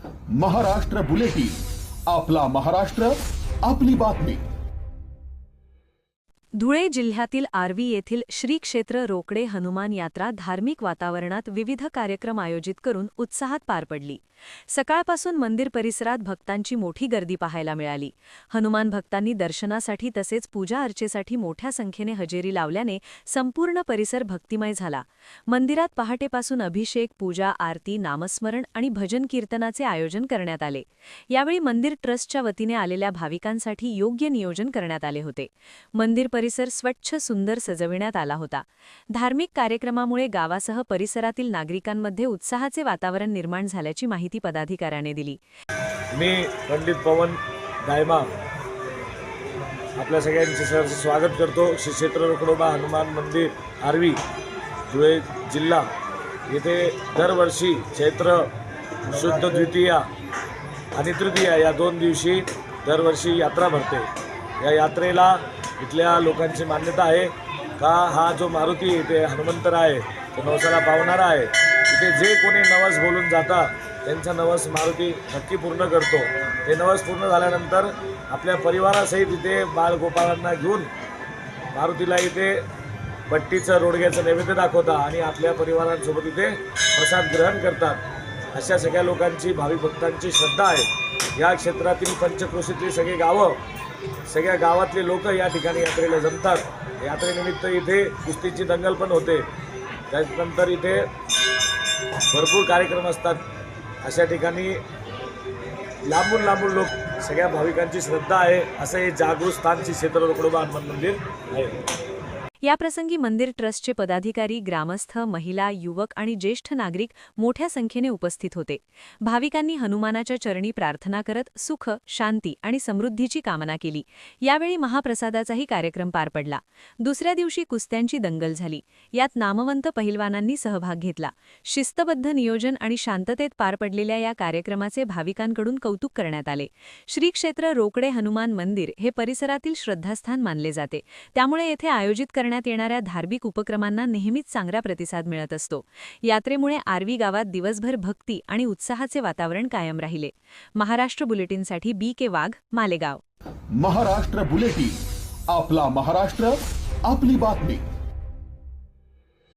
Maharashtra bulletin, आपला महाराष्ट्र, आपली बातमी। धुळे जिल्ह्यातील आर्वी येथील श्री क्षेत्र रोकडे हनुमान यात्रा धार्मिक वातावरणात विविध कार्यक्रम आयोजित करून उत्साहात पार पडली। सकाळपासून मंदिर परिसरात भक्तांची मोठी गर्दी पाहायला मिळाली। हनुमान भक्तांनी दर्शनासाठी तसेच पूजा अर्चेसाठी मोठ्या संख्येने हजेरी लावल्याने संपूर्ण परिसर भक्तिमय झाला। मंदिरात पहाटेपासून अभिषेक, पूजा, आरती, नामस्मरण आणि भजन कीर्तनाचे आयोजन करण्यात आले। यावेळी मंदिर ट्रस्टच्या वतीने आलेल्या भाविकांसाठी योग्य नियोजन करण्यात आले होते। मंदिर परिसर स्वच्छ सुंदर सजविण्यात आला होता। धार्मिक कार्यक्रमामुळे गावासह परिसरातील नागरिकांमध्ये उत्साहाचे वातावरण निर्माण झाल्याची माहिती पदाधिकाऱ्याने दिली। मी पंडित पवन दायमा आपल्या सगळ्यांचे सहर्ष स्वागत करतो। श्री क्षेत्र रोकडोबा हनुमान मंदिर आर्वी धुळे जिल्हा येथे दरवर्षी चैत्र शुद्ध द्वितीया आणि तृतीया या 2 दिवशी दरवर्षी यात्रा भरते। या यात्रेला इथल्या लोकांची मान्यता आहे का हा जो मारुती इथे हनुमंतर आहे तो नवसाला पावणारा आहे। इथे जे कोणी नवस बोलून जाता त्यांचा नवस मारुती नक्की पूर्ण करतो। ते नवस पूर्ण झाल्यानंतर आपल्या परिवारासहित इथे बाळगोपाळांना घेऊन मारुतीला इथे बट्टीचं रोडग्याचं नैवेद्य दाखवता आणि आपल्या परिवारांसोबत इथे प्रसाद ग्रहण करतात। अशा सगळ्या लोकांची भाविक भक्तांची श्रद्धा आहे। या क्षेत्रातील पंचक्रोशीतली सगळी गावं, सगळ्या गावातले लोक या ठिकाणी यात्रेला जमतात। यात्रेनिमित्त इथे कुस्तीची दंगल पण होते। त्यानंतर इथे भरपूर कार्यक्रम असतात। अशा ठिकाणी लांबून लांबून लोक, सगळ्या भाविकांची श्रद्धा आहे। असं हे जागृत स्थान श्री क्षेत्र रोकडोबा हनुमान मंदिर आहे। याप्रसंगी मंदिर ट्रस्टचे पदाधिकारी, ग्रामस्थ, महिला, युवक आणि ज्येष्ठ नागरिक मोठ्या संख्येने उपस्थित होते। भाविकांनी हनुमानाच्या चरणी प्रार्थना करत सुख, शांती आणि समृद्धीची कामना केली। यावेळी महाप्रसादाचाही कार्यक्रम पार पडला। दुसऱ्या दिवशी कुस्त्यांची दंगल झाली। यात नामवंत पहिलवानांनी सहभाग घेतला। शिस्तबद्ध नियोजन आणि शांततेत पार पडलेल्या या कार्यक्रमाचे भाविकांकडून कौतुक करण्यात आले। श्री क्षेत्र रोकडे हनुमान मंदिर हे परिसरातील श्रद्धास्थान मानले जाते, त्यामुळे येथे आयोजित करण्यात येणाऱ्या धार्मिक उपक्रमांना नेहमीच चांगला प्रतिसाद मिळत असतो। यात्रेमुळे आर्वी गावात दिवसभर भक्ती आणि उत्साहाचे वातावरण कायम राहिले। महाराष्ट्र बुलेटिनसाठी BK वाघ, मालेगाव। महाराष्ट्र बुलेटिन, आपला महाराष्ट्र, आपली बातमी।